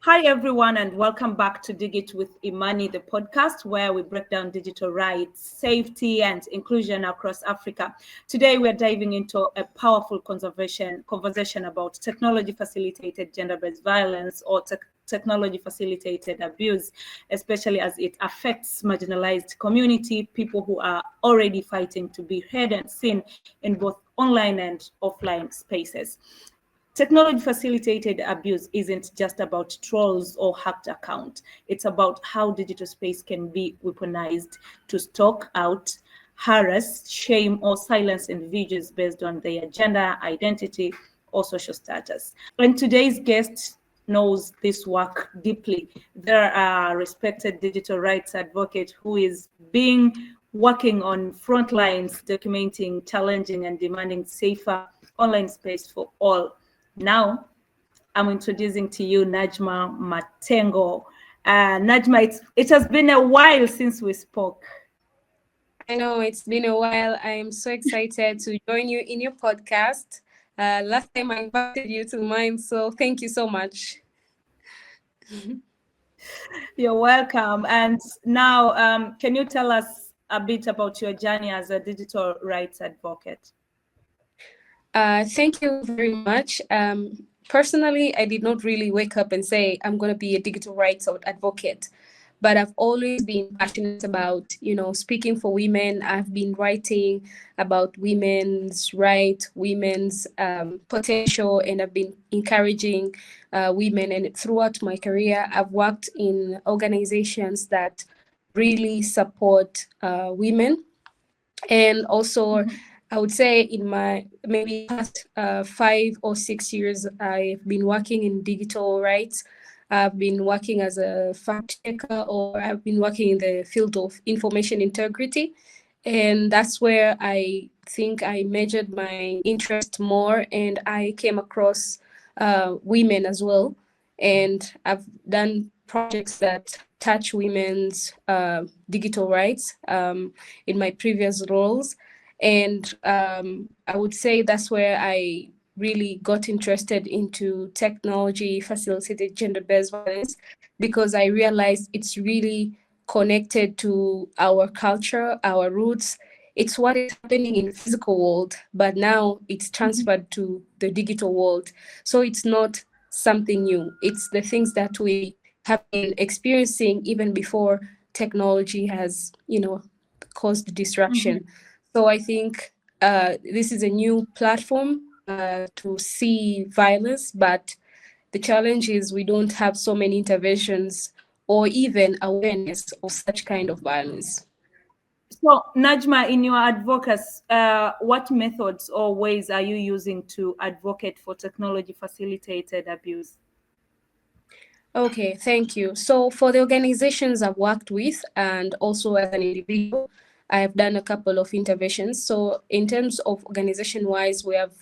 Hi, everyone, and welcome back to Dig It with Imani, the podcast where we break down digital rights, safety, and inclusion across Africa. Today, we're diving into a powerful conversation about technology-facilitated gender-based violence or technology-facilitated abuse, especially as it affects marginalized community, people who are already fighting to be heard and seen in both online and offline spaces. Technology-facilitated abuse isn't just about trolls or hacked accounts. It's about how digital space can be weaponized to stalk out, harass, shame, or silence individuals based on their gender, identity, or social status. And today's guest knows this work deeply. They're a respected digital rights advocate who is working on front lines, documenting, challenging, and demanding safer online space for all. Now, I'm introducing to you Najma Matengo. Najma, it has been a while since we spoke. I know it's been a while. I am so excited to join you in your podcast. Last time I invited you to mine, so thank you so much. You're welcome. And now, can you tell us a bit about your journey as a digital rights advocate? Thank you very much. Personally, I did not really wake up and say I'm going to be a digital rights advocate, but I've always been passionate about, speaking for women. I've been writing about women's rights, women's potential, and I've been encouraging women. And throughout my career, I've worked in organizations that really support women, and also. I would say in my maybe past 5 or 6 years, I've been working in digital rights. I've been working as a fact checker, or I've been working in the field of information integrity. And that's where I think I measured my interest more, and I came across women as well. And I've done projects that touch women's digital rights in my previous roles. And I would say that's where I really got interested into technology facilitated gender-based violence, because I realized it's really connected to our culture, our roots. It's what is happening in the physical world, but now it's transferred to the digital world. So it's not something new. It's the things that we have been experiencing even before technology has, caused disruption. So I think this is a new platform to see violence, but the challenge is we don't have so many interventions or even awareness of such kind of violence. So, Najma, in your advocacy, what methods or ways are you using to advocate for technology-facilitated abuse? Okay, thank you. So for the organizations I've worked with, and also as an individual, I have done a couple of interventions. So in terms of organization-wise, we have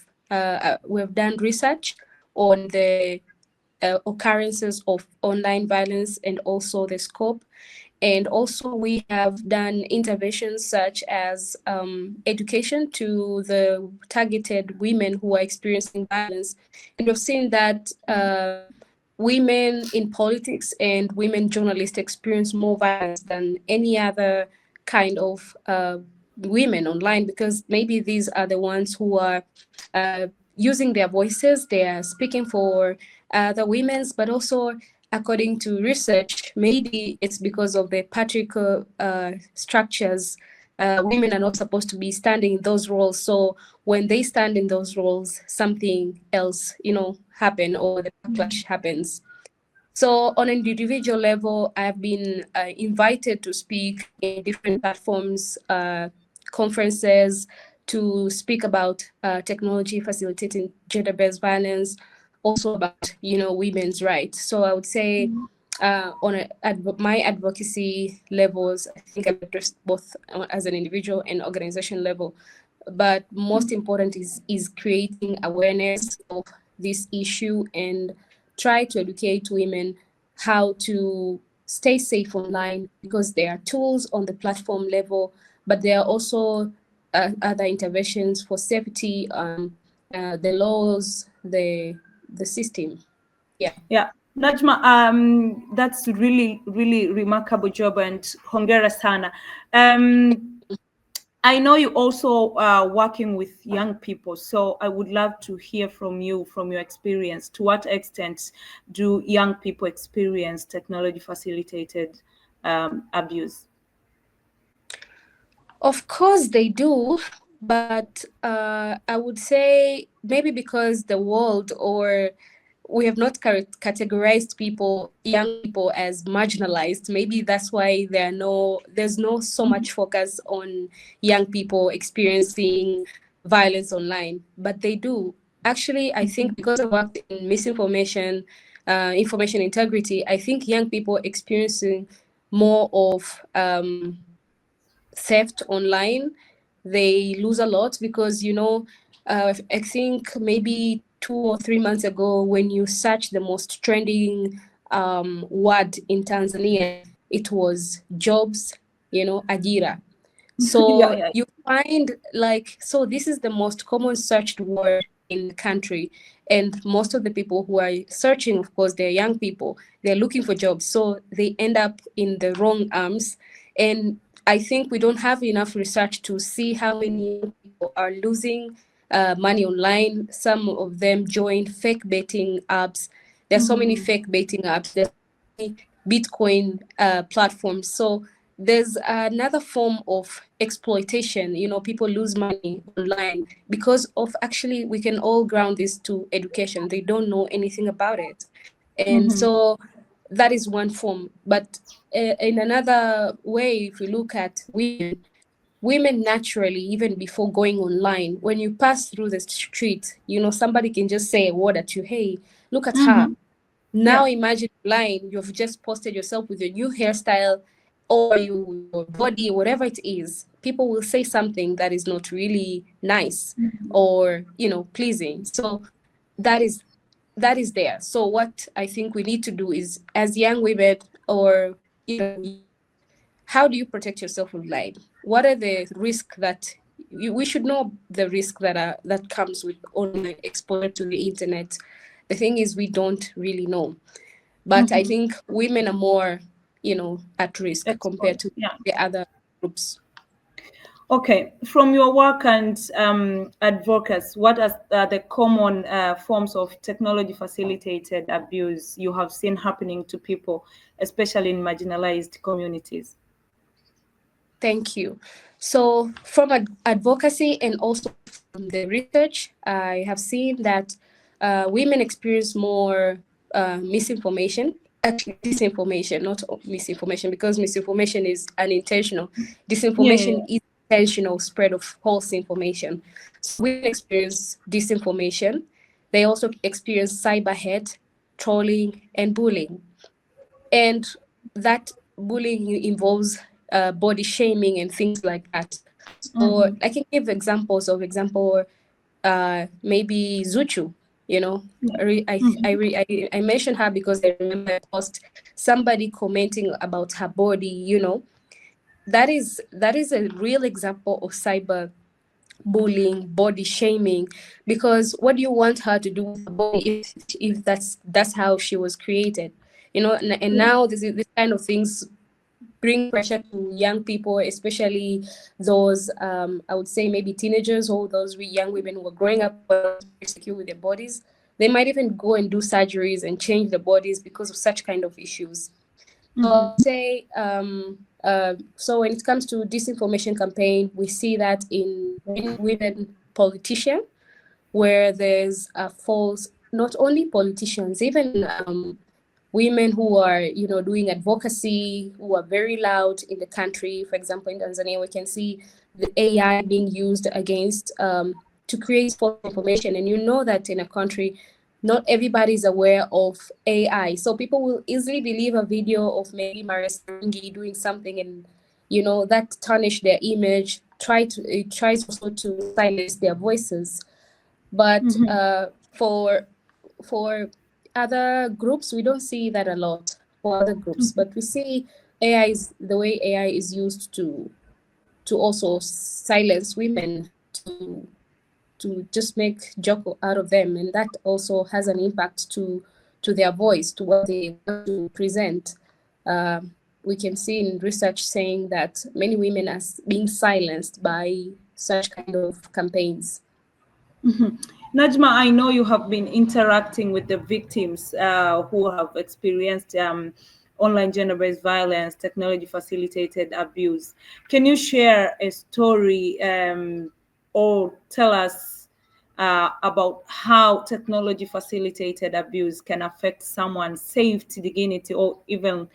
done research on the occurrences of online violence and also the scope. And also we have done interventions such as education to the targeted women who are experiencing violence. And we've seen that women in politics and women journalists experience more violence than any other kind of women online, because maybe these are the ones who are using their voices, they are speaking for the women's, but also according to research, maybe it's because of the patriarchal structures. Women are not supposed to be standing in those roles. So when they stand in those roles, something else, happen, or the backlash happens. So on an individual level, I've been invited to speak in different platforms, conferences, to speak about technology facilitating gender-based violence, also about, women's rights. So I would say on my advocacy levels, I think I've addressed both as an individual and organization level. But most important is creating awareness of this issue and try to educate women how to stay safe online, because there are tools on the platform level, but there are also other interventions for safety, the laws, the system. Yeah. Najma, that's really, really remarkable job, and hongera sana. I know you also are working with young people, so I would love to hear from you, from your experience. To what extent do young people experience technology facilitated abuse? Of course they do, but I would say maybe because the world, or we have not categorized people, young people, as marginalized. Maybe that's why there's no so much focus on young people experiencing violence online, but they do. Actually, I think because I worked in misinformation, information integrity, I think young people experiencing more of theft online. They lose a lot because, I think maybe 2 or 3 months ago, when you search the most trending word in Tanzania, it was jobs, ajira. Yeah, So yeah. you find, like, so this is the most common searched word in the country. And most of the people who are searching, of course, they're young people. They're looking for jobs. So they end up in the wrong arms. And I think we don't have enough research to see how many young people are losing money online. Some of them join fake betting apps. There's so many fake betting apps. There's Bitcoin platforms. So there's another form of exploitation. People lose money online because of, actually, we can all ground this to education. They don't know anything about it. And so that is one form. But in another way, if you look at women naturally, even before going online, when you pass through the street, somebody can just say a word at you, hey, look at her. Now Yeah. imagine online, you've just posted yourself with your new hairstyle or your body, whatever it is. People will say something that is not really nice or, pleasing. So that is there. So what I think we need to do is, as young women, or how do you protect yourself online? What are the risks that we should know, the risk that comes with online exposure to the internet? The thing is, we don't really know. But I think women are more, at risk compared Exposed. to Yeah. the other groups. Okay, from your work and advocacy, what are the common forms of technology facilitated abuse you have seen happening to people, especially in marginalized communities? Thank you. So from advocacy and also from the research, I have seen that women experience more misinformation, actually disinformation, not misinformation, because misinformation is unintentional. Yeah, yeah, Disinformation is intentional spread of false information. So women experience disinformation. They also experience cyber hate, trolling, and bullying. And that bullying involves body shaming and things like that. So I can give examples of example, maybe Zuchu, you know. I mentioned her because I remember I post somebody commenting about her body, that is a real example of cyber bullying, body shaming, because what do you want her to do with her body if that's how she was created, and now this kind of things bring pressure to young people, especially those I would say maybe teenagers, or those young women who are growing up very secure with their bodies. They might even go and do surgeries and change their bodies because of such kind of issues. So I would say, so when it comes to disinformation campaign, we see that in women politicians, where there's false, not only politicians, even women who are, doing advocacy, who are very loud in the country. For example, in Tanzania, we can see the AI being used against to create false information. And you know that in a country, not everybody is aware of AI. So people will easily believe a video of maybe Maria Saringi doing something, and that tarnish their image. It tries also to silence their voices. But for other groups, we don't see that a lot for other groups. But we see the way AI is used to also silence women, to just make joke out of them, and that also has an impact to their voice, to what they want to present. We can see in research saying that many women are being silenced by such kind of campaigns. Najma, I know you have been interacting with the victims who have experienced online gender-based violence, technology-facilitated abuse. Can you share a story or tell us about how technology-facilitated abuse can affect someone's safety, dignity, or even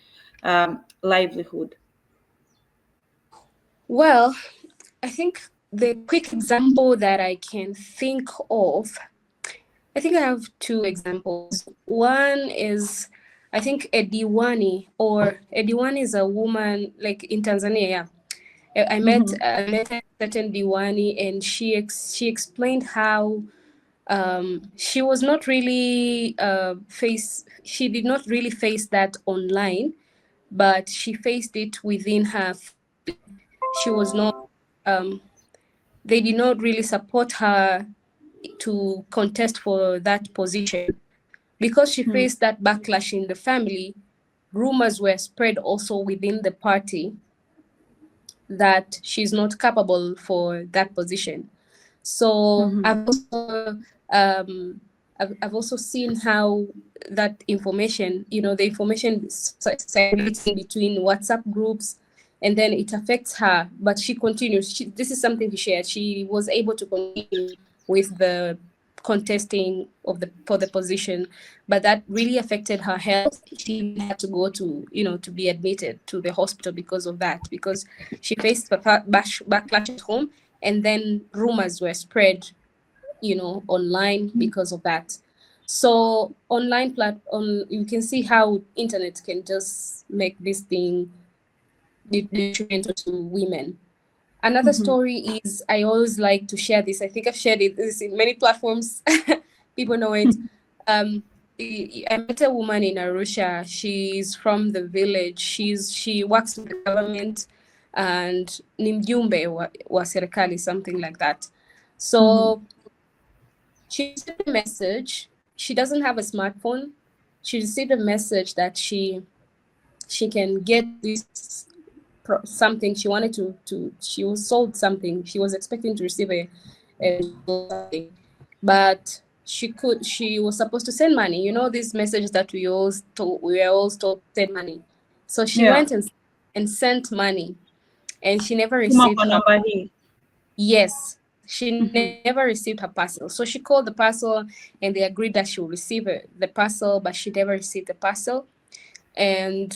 livelihood? Well, I think the quick example that I can think of, I think I have two examples. One is, I think a Diwani is a woman like in Tanzania. Yeah. I met a certain Diwani, and she explained how she was not really she did not really face that online, but she faced it within her family. She was not they did not really support her to contest for that position. Because she faced that backlash in the family, rumors were spread also within the party that she's not capable for that position. So I've also seen how that information, the information circulating between WhatsApp groups, and then it affects her. But she continues. This is something she shared. She was able to continue with the contesting for the position, but that really affected her health. She had to go to be admitted to the hospital because of that, because she faced backlash at home, and then rumors were spread online because of that. So you can see how internet can just make this thing detrimental to women. Another story is, I always like to share this. I think I've shared this in many platforms. People know it. I met a woman in Arusha. She's from the village. She works with the government, and ni mjumbe wa serikali, something like that. So she received a message. She doesn't have a smartphone. She received a message that she can get this something. She wanted she was sold something. She was expecting to receive a something, but she was supposed to send money. These messages that we were all told to send money. So she went and sent money, and she never received her. Yes, she never received her parcel. So she called the parcel, and they agreed that she would receive the parcel, but she never received the parcel. And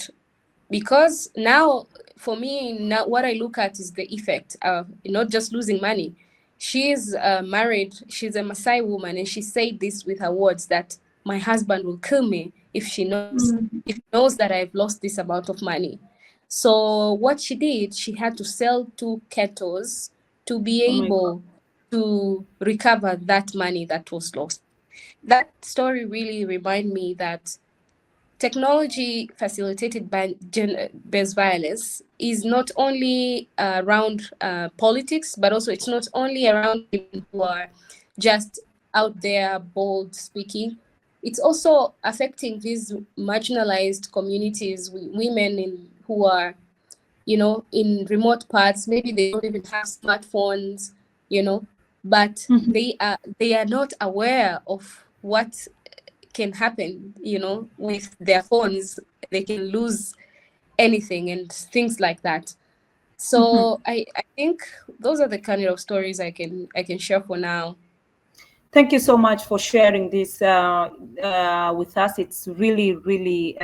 because now, for me, now what I look at is the effect of not just losing money. She's married. She's a Maasai woman, and she said this with her words, that my husband will kill me if she knows that I've lost this amount of money. So what she did, she had to sell 2 kettles to be able to recover that money that was lost. That story really reminded me that technology facilitated by gender-based violence is not only around politics, but also it's not only around women who are just out there bold speaking. It's also affecting these marginalized communities, women who are in remote parts. Maybe they don't even have smartphones, but they are not aware of what can happen, with their phones. They can lose anything and things like that. So I think those are the kind of stories I can share for now. Thank you so much for sharing this with us. It's really, really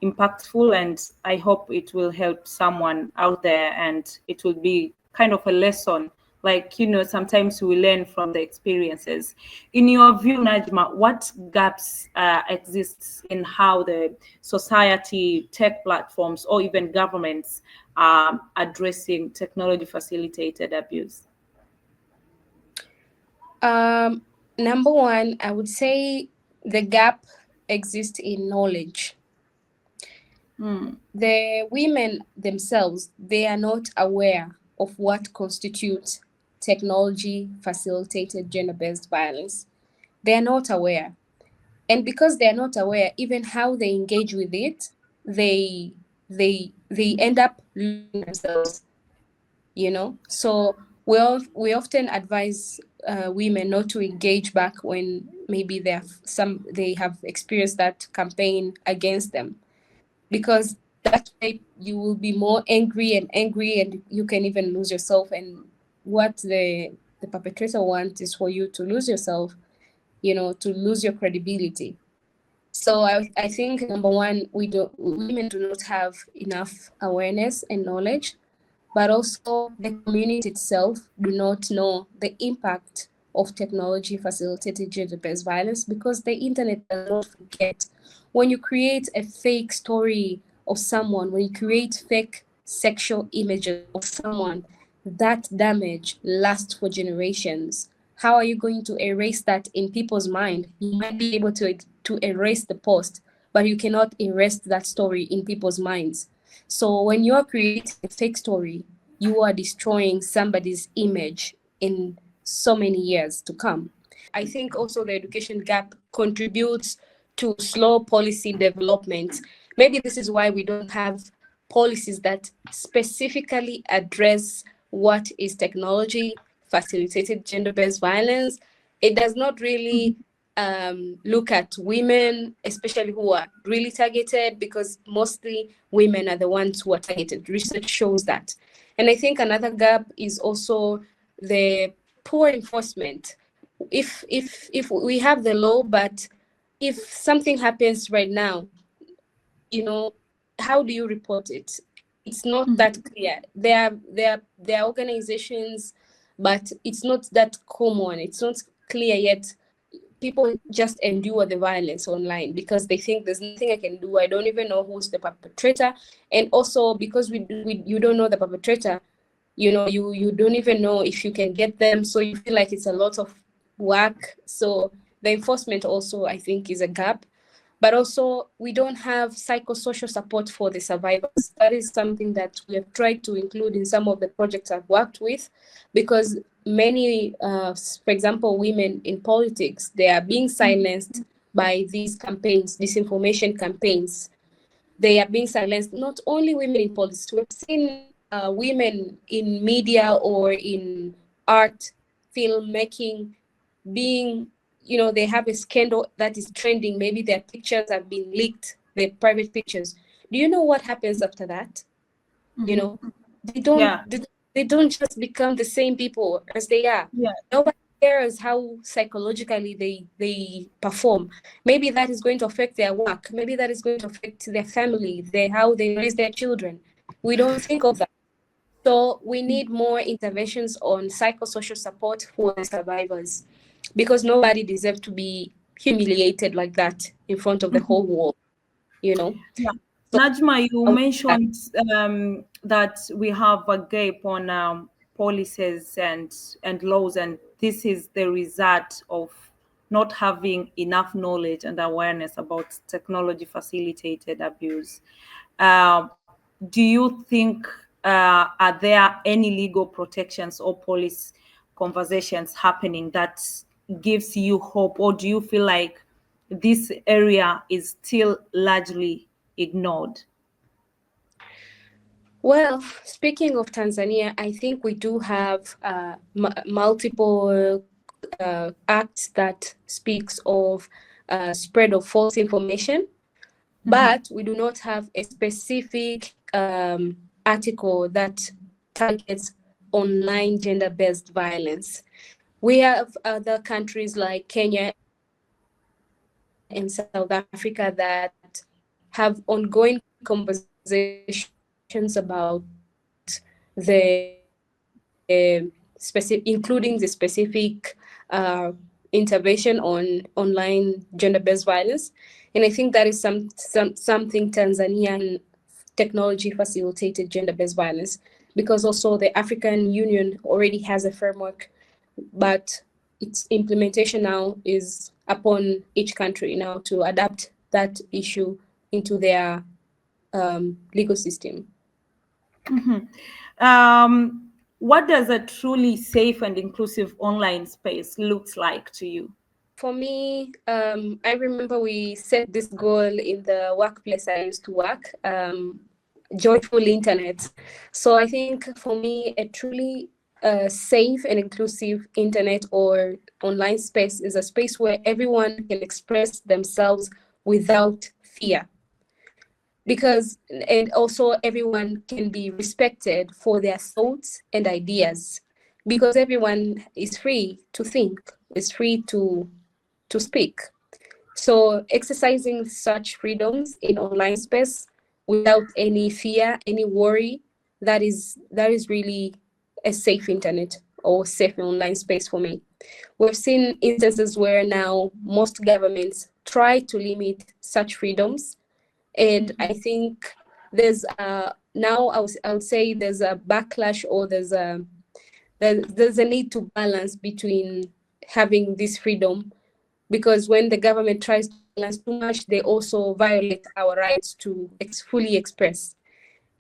impactful, and I hope it will help someone out there, and it will be kind of a lesson. Like, sometimes we learn from the experiences. In your view, Najma, what gaps exists in how the society, tech platforms, or even governments are addressing technology-facilitated abuse? Number one, I would say the gap exists in knowledge. The women themselves, they are not aware of what constitutes technology facilitated gender-based violence. They are not aware. And because they are not aware, even how they engage with it, they end up losing themselves, you know. So we often advise women not to engage back when maybe they have experienced that campaign against them, because that way you will be more angry and you can even lose yourself. And what the perpetrator wants is for you to lose yourself, you know, to lose your credibility. So I think number one, women do not have enough awareness and knowledge, but also the community itself do not know the impact of technology facilitated gender-based violence, because the internet does not forget. When you create a fake story of someone, when you create fake sexual images of someone, that damage lasts for generations. How are you going to erase that in people's mind? You might be able to erase the post, but you cannot erase that story in people's minds. So when you are creating a fake story, you are destroying somebody's image in so many years to come. I think also the education gap contributes to slow policy development. Maybe this is why we don't have policies that specifically address what is technology facilitated gender-based violence. It does not really look at women, especially who are really targeted, because mostly women are the ones who are targeted. Research shows that. And I think another gap is also the poor enforcement. If we have the law, but if something happens right now, you know, how do you report it? It's not that clear. There are organizations, but it's not that common. It's not clear yet. People just endure the violence online because they think there's nothing I can do. I don't even know who's the perpetrator. And also because you don't know the perpetrator, you know, you don't even know if you can get them. So you feel like it's a lot of work. So the enforcement also, I think, is a gap. But also, we don't have psychosocial support for the survivors. That is something that we have tried to include in some of the projects I've worked with, because many, for example, women in politics, they are being silenced by these campaigns, disinformation campaigns. They are being silenced, not only women in politics. We've seen women in media or in art, filmmaking, being, you know, they have a scandal that is trending. Maybe their pictures have been leaked, their private pictures. Do you know what happens after that? You know, they don't Yeah. they don't just become the same people as they are. Yeah. Nobody cares how psychologically they perform. Maybe that is going to affect their work. Maybe that is going to affect their family, how they raise their children. We don't think of that. So we need more interventions on psychosocial support for the survivors, because nobody deserves to be humiliated like that in front of the whole world, you know. Yeah. So Najma, you I would- mentioned that we have a gap on policies and laws, and this is the result of not having enough knowledge and awareness about technology facilitated abuse. Uh, do you think are there any legal protections or police conversations happening that gives you hope, or do you feel like this area is still largely ignored? Well, speaking of Tanzania, I think we do have multiple acts that speaks of spread of false information, but we do not have a specific article that targets online gender-based violence. We have other countries like Kenya and South Africa that have ongoing conversations about the including the specific intervention on online gender-based violence. And I think that is something Tanzanian technology facilitated gender-based violence, because also the African Union already has a framework, but its implementation now is upon each country now to adapt that issue into their legal system. What does a truly safe and inclusive online space looks like to you? For me, I remember we set this goal in the workplace I used to work, joyful internet. So I think for me, a truly safe and inclusive internet or online space is a space where everyone can express themselves without fear. And also everyone can be respected for their thoughts and ideas, because everyone is free to think, is free to speak. So exercising such freedoms in online space without any fear, any worry, that is really a safe internet or safe online space for me. We've seen instances where now most governments try to limit such freedoms, and I think there's now I would say there's a backlash, or there's a need to balance between having this freedom, because when the government tries to balance too much, they also violate our rights to fully express.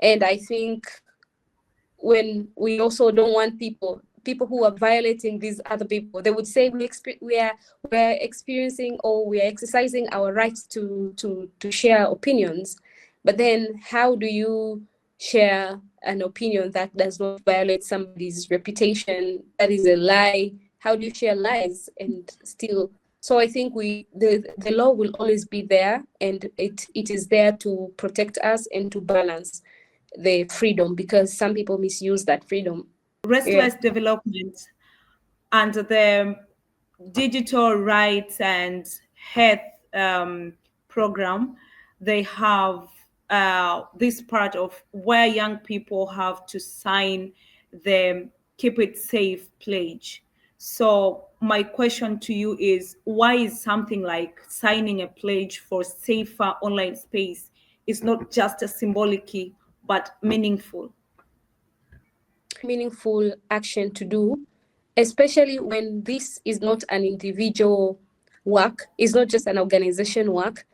And I think when we also don't want people who are violating these other people, they would say we're experiencing, or we are exercising our rights to share opinions. But then how do you share an opinion that does not violate somebody's reputation? That is a lie. How do you share lies and still? So I think the law will always be there, and it is there to protect us and to balance the freedom, because some people misuse that freedom. Restless development and the digital rights and health program, they have this part of where young people have to sign the keep it safe pledge. So my question to you is, why is something like signing a pledge for safer online space is not just a symbolic but meaningful? Meaningful action to do, especially when this is not an individual work, it's not just an organization work.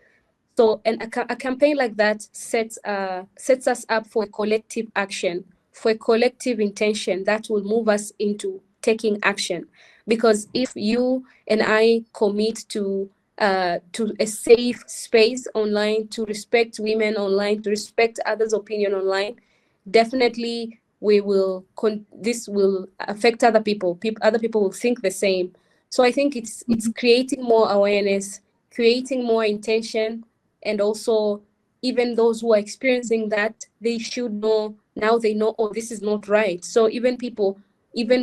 So a campaign like that sets us up for a collective action, for a collective intention that will move us into taking action. Because if you and I commit to a safe space online, to respect women online, to respect others' opinion online, definitely this will affect other people. Other people will think the same. So I think it's creating more awareness, creating more intention, and also even those who are experiencing that, they should know. Now they know, oh, this is not right. So even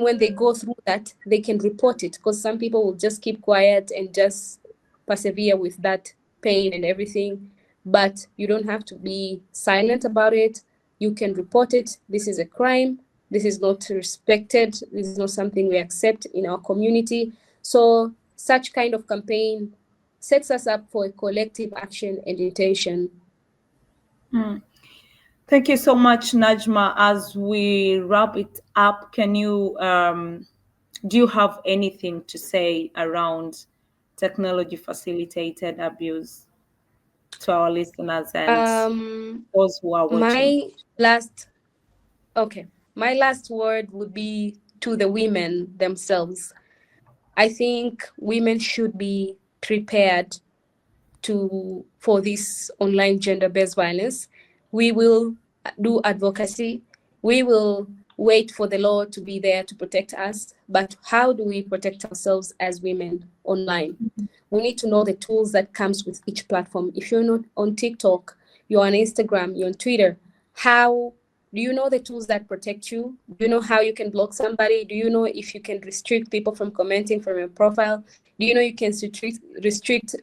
when they go through that, they can report it, because some people will just keep quiet and just persevere with that pain and everything. But you don't have to be silent about it. You can report it. This is a crime. This is not respected. This is not something we accept in our community. So such kind of campaign sets us up for a collective action and intention. Thank you so much, Najma. As we wrap it up, can you do you have anything to say around technology facilitated abuse to our listeners and those who are watching? My last word would be to the women themselves. I think women should be prepared for this online gender-based violence. We will do advocacy. We will wait for the law to be there to protect us. But how do we protect ourselves as women online? We need to know the tools that comes with each platform. If you're not on TikTok, you're on Instagram, you're on Twitter, how do you know the tools that protect you? Do you know how you can block somebody? Do you know if you can restrict people from commenting from your profile? Do you know you can restrict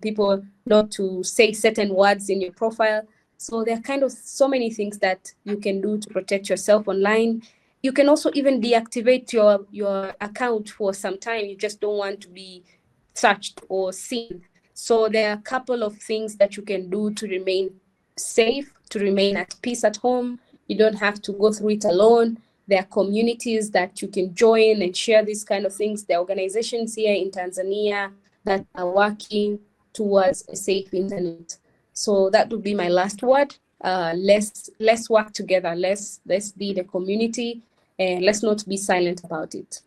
people not to say certain words in your profile? So there are kind of so many things that you can do to protect yourself online. You can also even deactivate your account for some time. You just don't want to be searched or seen. So there are a couple of things that you can do to remain safe, to remain at peace at home. You don't have to go through it alone. There are communities that you can join and share these kind of things. There are organizations here in Tanzania that are working towards a safe internet. So that would be my last word. Let's work together. Let's be the community, and let's not be silent about it.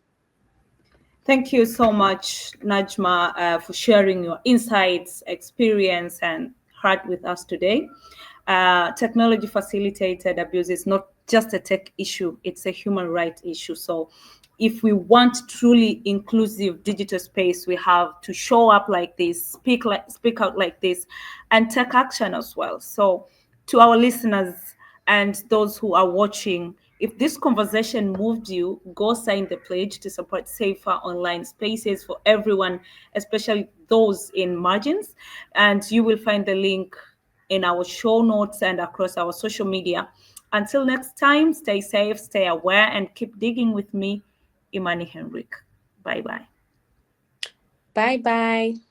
Thank you so much, Najma, for sharing your insights, experience, and heart with us today. Technology facilitated abuse is not just a tech issue, it's a human rights issue. So if we want truly inclusive digital space, we have to show up like this, speak out like this, and take action as well. So to our listeners and those who are watching, if this conversation moved you, go sign the pledge to support safer online spaces for everyone, especially those in margins. And you will find the link in our show notes and across our social media. Until next time, stay safe, stay aware, and keep digging with me, Imani Henrik. Bye bye. Bye bye.